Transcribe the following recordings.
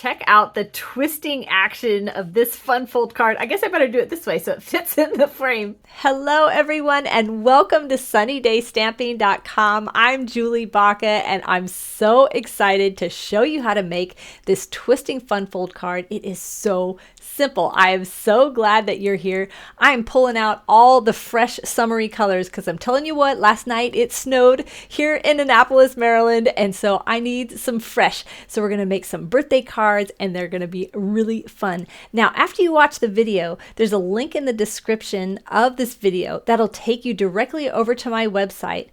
check out the twisting action of this fun fold card. I guess I better do it this way so it fits in the frame. Hello everyone and welcome to sunnydaystamping.com. I'm Julie Baca and I'm so excited to show you how to make this twisting fun fold card. It is so simple. I am so glad that you're here. I'm pulling out all the fresh summery colors because I'm telling you what, last night it snowed here in Annapolis, Maryland, and so I need some fresh. So we're going to make some birthday cards and they're going to be really fun. Now, after you watch the video, there's a link in the description of this video that'll take you directly over to my website.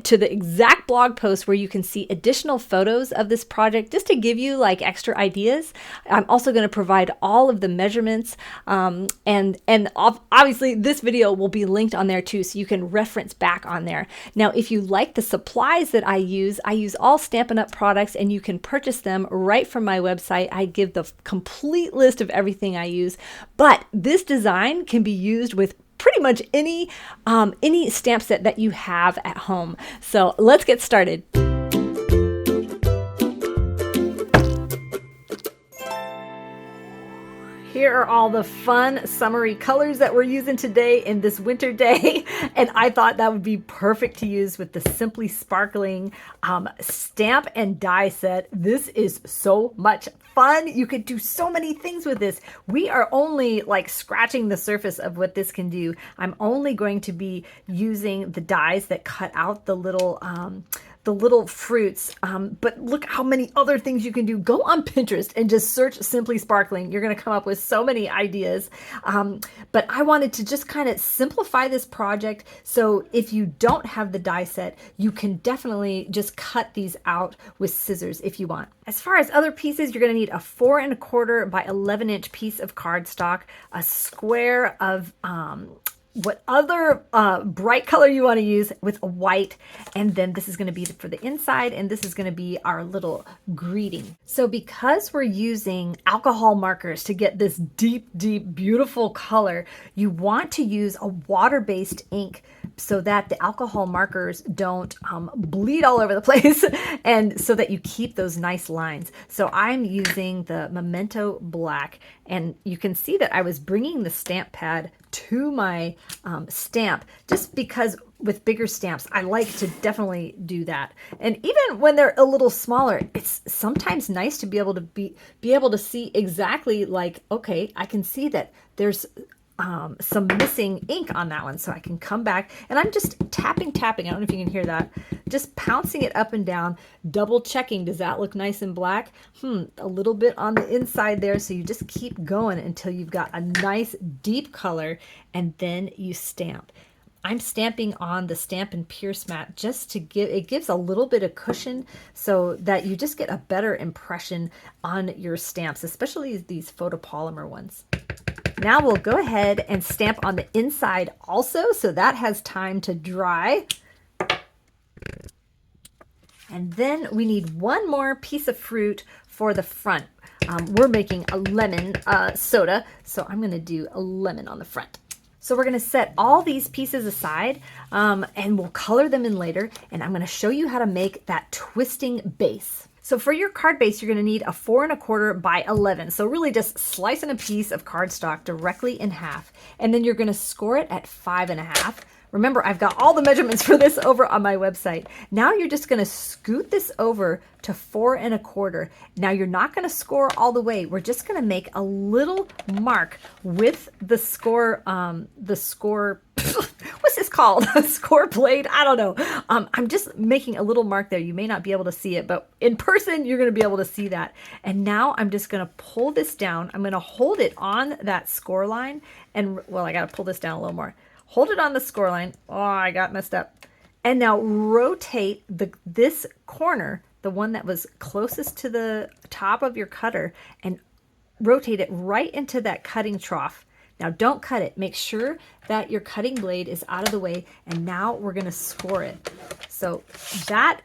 To the exact blog post where you can see additional photos of this project just to give you like extra ideas. I'm also going to provide all of the measurements and obviously this video will be linked on there too, so you can reference back on there. Now, if you like the supplies that I use all Stampin' Up! Products and you can purchase them right from my website. I give the complete list of everything I use, but this design can be used with pretty much any stamp set that you have at home. So let's get started. Here are all the fun summery colors that we're using today in this winter day. And I thought that would be perfect to use with the Simply Sparkling stamp and die set. This is so much fun. You could do so many things with this. We are only like scratching the surface of what this can do. I'm only going to be using the dies that cut out the little fruits, but look how many other things you can do. Go on Pinterest and just search Simply Sparkling. You're going to come up with so many ideas. But I wanted to just kind of simplify this project. So if you don't have the die set, you can definitely just cut these out with scissors if you want. As far as other pieces, you're going to need a 4 1/4 by 11 inch piece of cardstock, a square of what other bright color you want to use with a white, and then this is going to be for the inside, and this is going to be our little greeting. So because we're using alcohol markers to get this deep beautiful color, you want to use a water-based ink so that the alcohol markers don't bleed all over the place and so that you keep those nice lines. So I'm using the Memento Black, and you can see that I was bringing the stamp pad to my stamp just because with bigger stamps I like to definitely do that. And even when they're a little smaller, it's sometimes nice to be able to be able to see exactly like, okay, I can see that there's some missing ink on that one, so I can come back and I'm just tapping. I don't know if you can hear that. Just pouncing it up and down, double checking. Does that look nice and black? A little bit on the inside there. So you just keep going until you've got a nice deep color, and then you stamp. I'm stamping on the Stampin' Pierce mat just to give, it gives a little bit of cushion so that you just get a better impression on your stamps, especially these photopolymer ones. Now we'll go ahead and stamp on the inside also, so that has time to dry. And then we need one more piece of fruit for the front. We're making a lemon soda, so I'm going to do a lemon on the front. So we're going to set all these pieces aside and we'll color them in later, and I'm going to show you how to make that twisting base. So for your card base, you're going to need a 4 1/4 by 11. So really just slicing a piece of cardstock directly in half, and then you're going to score it at 5 1/2. Remember, I've got all the measurements for this over on my website. Now you're just going to scoot this over to 4 1/4. Now you're not going to score all the way. We're just going to make a little mark with the score, what's this called? A score blade? I don't know. I'm just making a little mark there. You may not be able to see it, but in person, you're going to be able to see that. And now I'm just going to pull this down. I'm going to hold it on that score line. And well, I got to pull this down a little more. Hold it on the score line. Oh, I got messed up. And now rotate this corner, the one that was closest to the top of your cutter, and rotate it right into that cutting trough. Now don't cut it. Make sure that your cutting blade is out of the way, and now we're going to score it. So that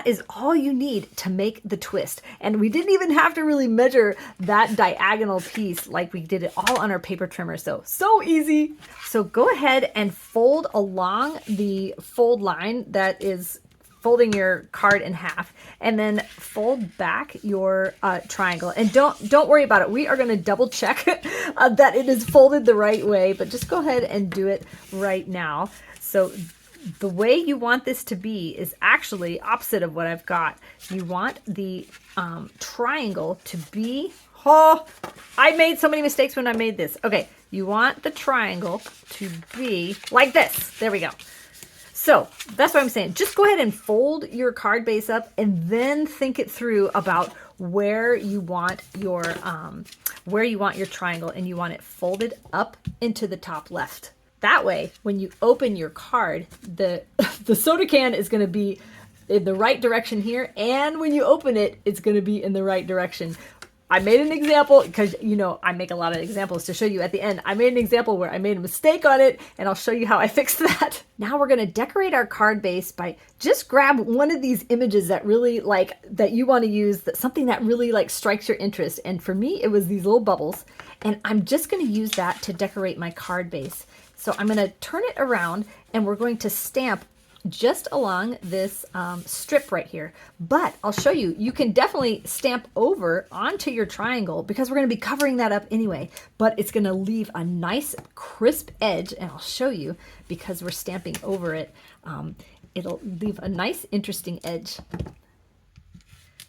is all you need to make the twist. And we didn't even have to really measure that diagonal piece like we did it all on our paper trimmer. So easy. So go ahead and fold along the fold line that is folding your card in half, and then fold back your triangle. And don't worry about it. We are going to double check that it is folded the right way, but just go ahead and do it right now. So the way you want this to be is actually opposite of what I've got. You want the triangle to be, oh, I made so many mistakes when I made this. Okay, you want the triangle to be like this. There we go. So that's what I'm saying. Just go ahead and fold your card base up and then think it through about where you want your triangle, and you want it folded up into the top left. That way, when you open your card, the soda can is going to be in the right direction here, and when you open it, it's going to be in the right direction. I made an example because, you know, I make a lot of examples to show you at the end. I made an example where I made a mistake on it, and I'll show you how I fixed that. Now we're going to decorate our card base by just grab one of these images that really that you want to use, something that really strikes your interest. And for me, it was these little bubbles, and I'm just going to use that to decorate my card base. So I'm going to turn it around, and we're going to stamp just along this strip right here. But I'll show you, you can definitely stamp over onto your triangle because we're going to be covering that up anyway, but it's going to leave a nice crisp edge, and I'll show you because we're stamping over it. It'll leave a nice interesting edge.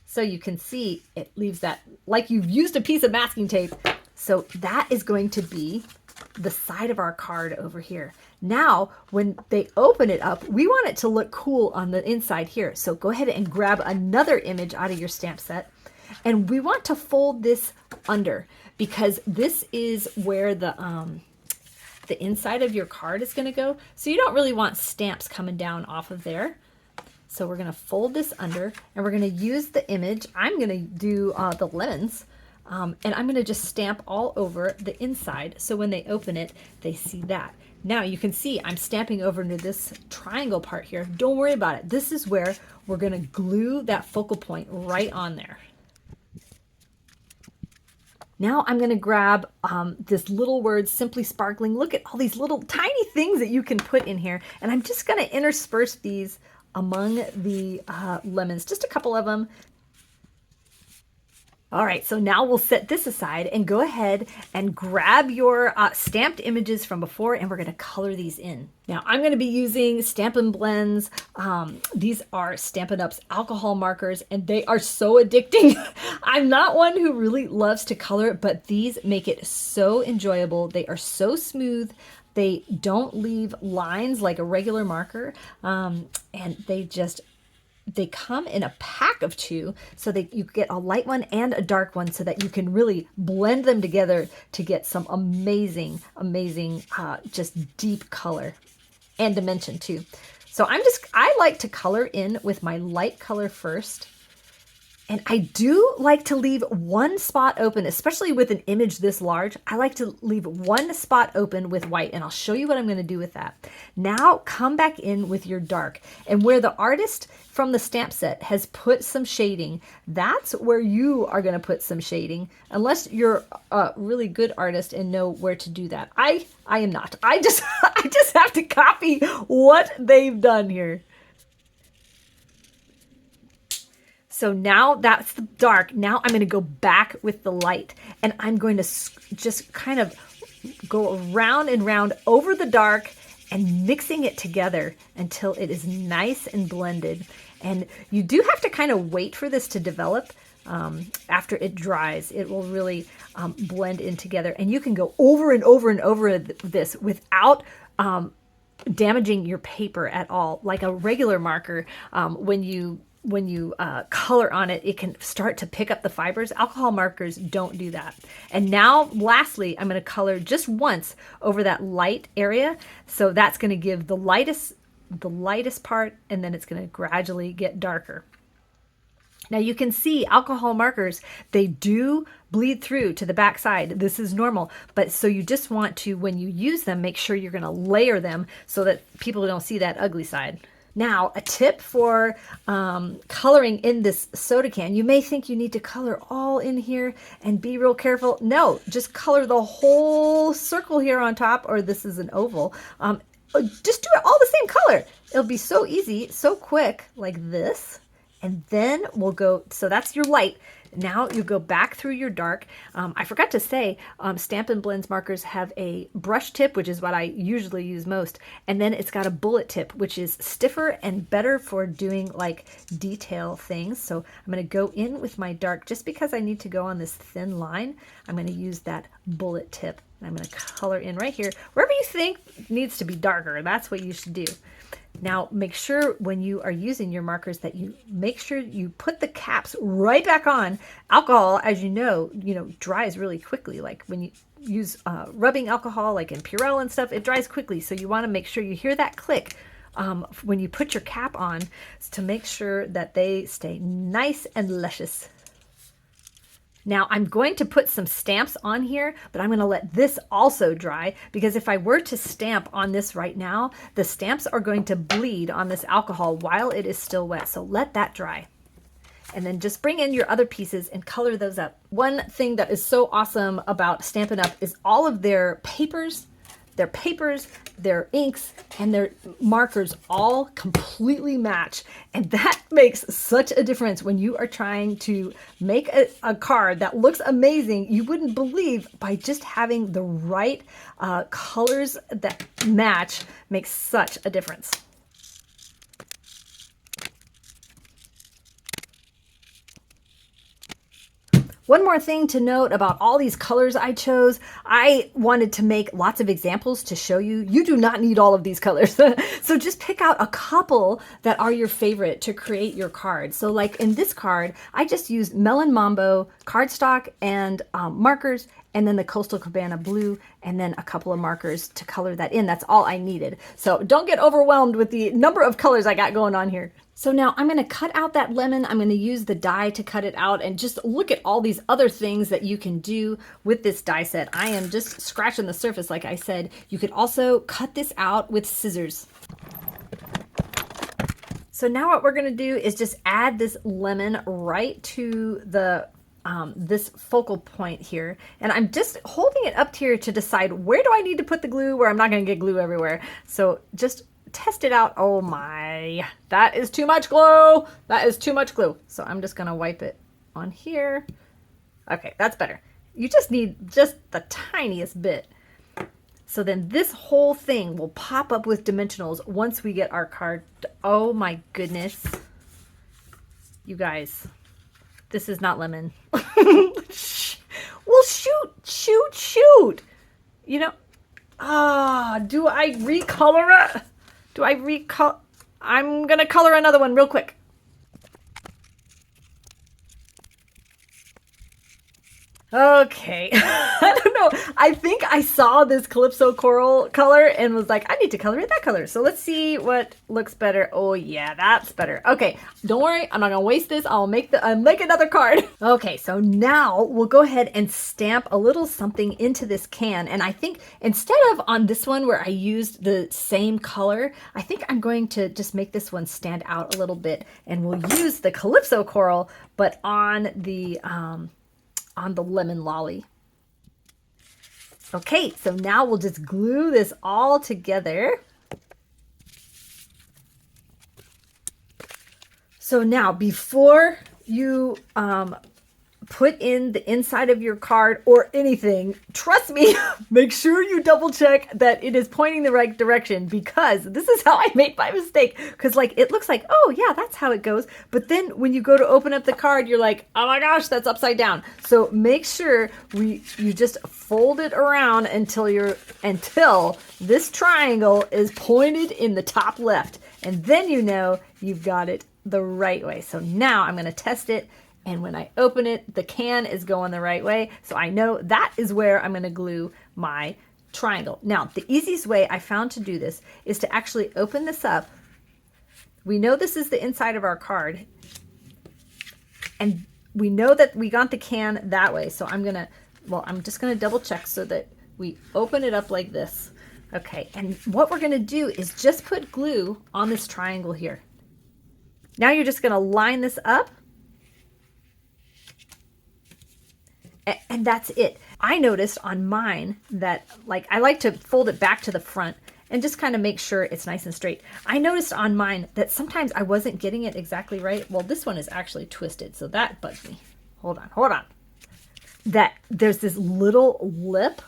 So you can see it leaves that like you've used a piece of masking tape. So that is going to be the side of our card over here. Now, when they open it up, we want it to look cool on the inside here. So go ahead and grab another image out of your stamp set, and we want to fold this under because this is where the inside of your card is going to go. So you don't really want stamps coming down off of there. So we're going to fold this under, and we're going to use the image. I'm going to do the lemons. And I'm going to just stamp all over the inside, so when they open it, they see that. Now you can see I'm stamping over into this triangle part here. Don't worry about it. This is where we're going to glue that focal point right on there. Now I'm going to grab this little word, Simply Sparkling. Look at all these little tiny things that you can put in here, and I'm just going to intersperse these among the lemons, just a couple of them. All right, so now we'll set this aside and go ahead and grab your stamped images from before, and we're going to color these in. Now, I'm going to be using Stampin Blends. These are Stampin' Up's alcohol markers, and they are so addicting. I'm not one who really loves to color, but these make it so enjoyable. They are so smooth. They don't leave lines like a regular marker, and they come in a pack of 2, so that you get a light one and a dark one, so that you can really blend them together to get some amazing, just deep color and dimension too. So I like to color in with my light color first. And I do like to leave one spot open, especially with an image this large. I like to leave one spot open with white, and I'll show you what I'm going to do with that. Now come back in with your dark, and where the artist from the stamp set has put some shading, that's where you are going to put some shading, unless you're a really good artist and know where to do that. I am not. I just have to copy what they've done here. So now that's the dark. Now I'm going to go back with the light, and I'm going to just kind of go around and round over the dark and mixing it together until it is nice and blended. And you do have to kind of wait for this to develop. After it dries, it will really blend in together, and you can go over and over and over this without damaging your paper at all. Like a regular marker, when you color on it, it can start to pick up the fibers. Alcohol markers don't do that. And now, lastly, I'm going to color just once over that light area. So that's going to give the lightest part, and then it's going to gradually get darker. Now you can see alcohol markers, they do bleed through to the back side. This is normal, but so you just want to, when you use them, make sure you're going to layer them so that people don't see that ugly side. Now, a tip for coloring in this soda can. You may think you need to color all in here and be real careful. No, just color the whole circle here on top, or this is an oval. just do it all the same color. It'll be so easy, so quick, like this. And then we'll go, so that's your light. Now you go back through your dark. I forgot to say, Stampin' Blends markers have a brush tip, which is what I usually use most. And then it's got a bullet tip, which is stiffer and better for doing like detail things. So I'm going to go in with my dark just because I need to go on this thin line. I'm going to use that bullet tip. I'm going to color in right here. Wherever you think needs to be darker, that's what you should do. Now, make sure when you are using your markers that you make sure you put the caps right back on. Alcohol, as you know, dries really quickly. Like when you use rubbing alcohol, like in Purell and stuff, it dries quickly. So you want to make sure you hear that click when you put your cap on to make sure that they stay nice and luscious. Now I'm going to put some stamps on here, but I'm going to let this also dry because if I were to stamp on this right now, the stamps are going to bleed on this alcohol while it is still wet. So let that dry. And then just bring in your other pieces and color those up. One thing that is so awesome about Stampin' Up! Is all of their papers, their inks, and their markers all completely match. And that makes such a difference when you are trying to make a card that looks amazing. You wouldn't believe by just having the right colors that match makes such a difference. One more thing to note about all these colors I chose, I wanted to make lots of examples to show you. You do not need all of these colors. So just pick out a couple that are your favorite to create your card. So like in this card, I just used Melon Mambo cardstock and markers, and then the Coastal Cabana blue, and then a couple of markers to color that in. That's all I needed. So don't get overwhelmed with the number of colors I got going on here. So now I'm going to cut out that lemon. I'm going to use the die to cut it out and just look at all these other things that you can do with this die set. I am just scratching the surface, like I said. You could also cut this out with scissors. So now what we're going to do is just add this lemon right to the this focal point here, and I'm just holding it up here to decide where do I need to put the glue where I'm not going to get glue everywhere. So just test it out. Oh my, that is too much glue. That is too much glue. So I'm just going to wipe it on here. Okay, that's better. You just need just the tiniest bit. So then this whole thing will pop up with dimensionals once we get our card. Oh my goodness. You guys, this is not lemon. Well, shoot. You know, do I recolor it? I'm going to color another one real quick. Okay, I don't know. I think I saw this Calypso coral color and was like, I need to color it that color. So let's see what looks better. Oh yeah, that's better. Okay, don't worry. I'm not gonna waste this. I'll make another card. Okay, so now we'll go ahead and stamp a little something into this can. And I think instead of on this one where I used the same color, I think I'm going to just make this one stand out a little bit. And we'll use the Calypso coral, but on the lemon lolly. Okay, so now we'll just glue this all together. So now before you put in the inside of your card or anything, trust me, make sure you double check that it is pointing the right direction, because this is how I made my mistake. Because like it looks like, oh yeah, that's how it goes. But then when you go to open up the card, you're like, oh my gosh, that's upside down. So make sure you just fold it around until this triangle is pointed in the top left. And then you know you've got it the right way. So now I'm going to test it. And when I open it, the can is going the right way. So I know that is where I'm going to glue my triangle. Now, the easiest way I found to do this is to actually open this up. We know this is the inside of our card. And we know that we got the can that way. So I'm just going to double check so that we open it up like this. Okay, and what we're going to do is just put glue on this triangle here. Now you're just going to line this up. And that's it. I noticed on mine that like I like to fold it back to the front, and just kind of make sure it's nice and straight. I noticed on mine that sometimes I wasn't getting it exactly right. Well, this one is actually twisted, so that bugs me. Hold on. That there's this little lip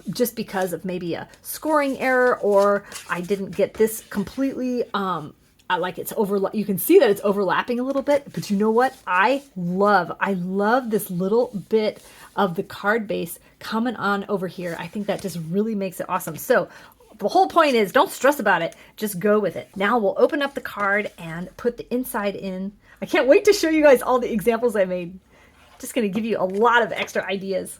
just because of maybe a scoring error, or I didn't get this completely like it's you can see that it's overlapping a little bit, but you know what? I love this little bit of the card base coming on over here. I think that just really makes it awesome. So the whole point is, don't stress about it, just go with it. Now we'll open up the card and put the inside in. I can't wait to show you guys all the examples I made. Just going to give you a lot of extra ideas.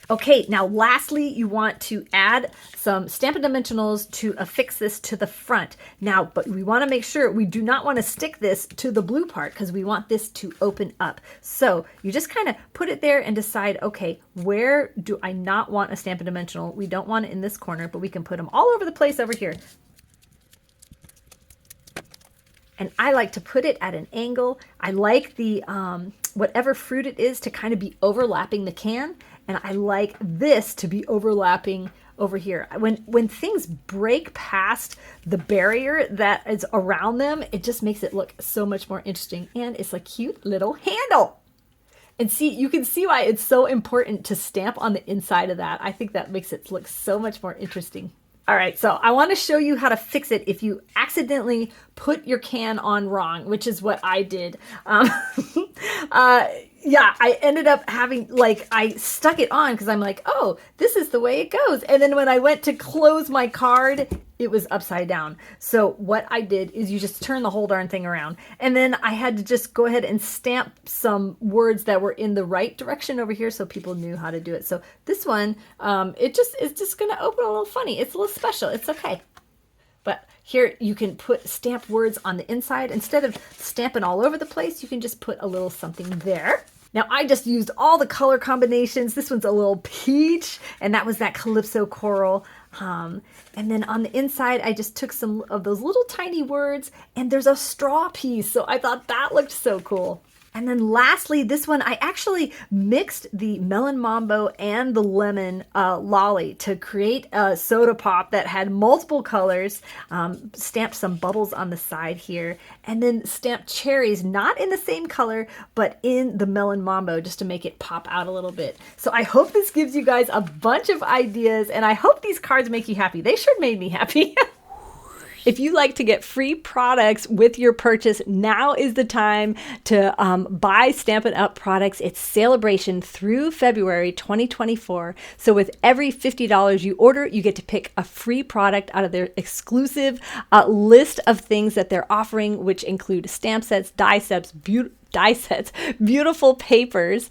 Okay, now lastly, you want to add some Stampin' Dimensionals to affix this to the front. Now, but we want to make sure we do not want to stick this to the blue part because we want this to open up. So you just kind of put it there and decide, okay, where do I not want a Stampin' Dimensional? We don't want it in this corner, but we can put them all over the place over here. And I like to put it at an angle. I like the whatever fruit it is to kind of be overlapping the can. And I like this to be overlapping over here. When things break past the barrier that is around them, it just makes it look so much more interesting. And it's a cute little handle. And see, you can see why it's so important to stamp on the inside of that. I think that makes it look so much more interesting. All right, so I want to show you how to fix it if you accidentally put your can on wrong, which is what I did. Yeah, I ended up having, I stuck it on because I'm like, oh, this is the way it goes. And then when I went to close my card, it was upside down. So what I did is you just turn the whole darn thing around. And then I had to just go ahead and stamp some words that were in the right direction over here so people knew how to do it. So this one, it's just going to open a little funny. It's a little special. It's okay. But here you can put stamp words on the inside. Instead of stamping all over the place, you can just put a little something there. Now I just used all the color combinations. This one's a little peach, and that was that Calypso coral. And then on the inside, I just took some of those little tiny words, and there's a straw piece. So I thought that looked so cool. And then lastly, this one, I actually mixed the melon mambo and the lemon lolly to create a soda pop that had multiple colors, stamped some bubbles on the side here, and then stamped cherries, not in the same color, but in the melon mambo just to make it pop out a little bit. So I hope this gives you guys a bunch of ideas, and I hope these cards make you happy. They sure made me happy. If you like to get free products with your purchase, now is the time to buy Stampin' Up! Products. It's Sale-a-bration through February 2024. So with every $50 you order, you get to pick a free product out of their exclusive list of things that they're offering, which include stamp sets, die sets, beautiful papers.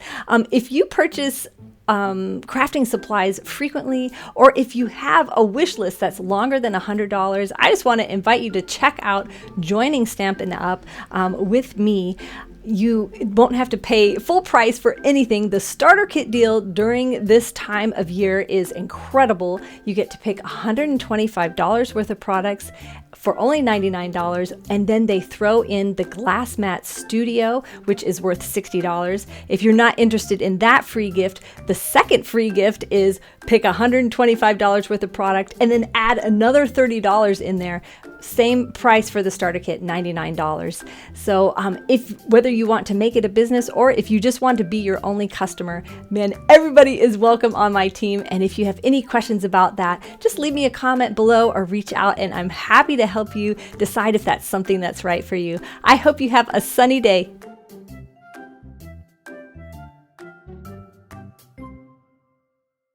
If you purchase crafting supplies frequently, or if you have a wish list that's longer than $100, I just want to invite you to check out joining Stampin' Up! With me. You won't have to pay full price for anything. The starter kit deal during this time of year is incredible. You get to pick $125 worth of products for only $99, and then they throw in the Glass Mat Studio, which is worth $60. If you're not interested in that free gift, the second free gift is pick $125 worth of product and then add another $30 in there. Same price for the starter kit, $99. So whether you want to make it a business or if you just want to be your only customer, man, everybody is welcome on my team. And if you have any questions about that, just leave me a comment below or reach out, and I'm happy to help you decide if that's something that's right for you. I hope you have a sunny day.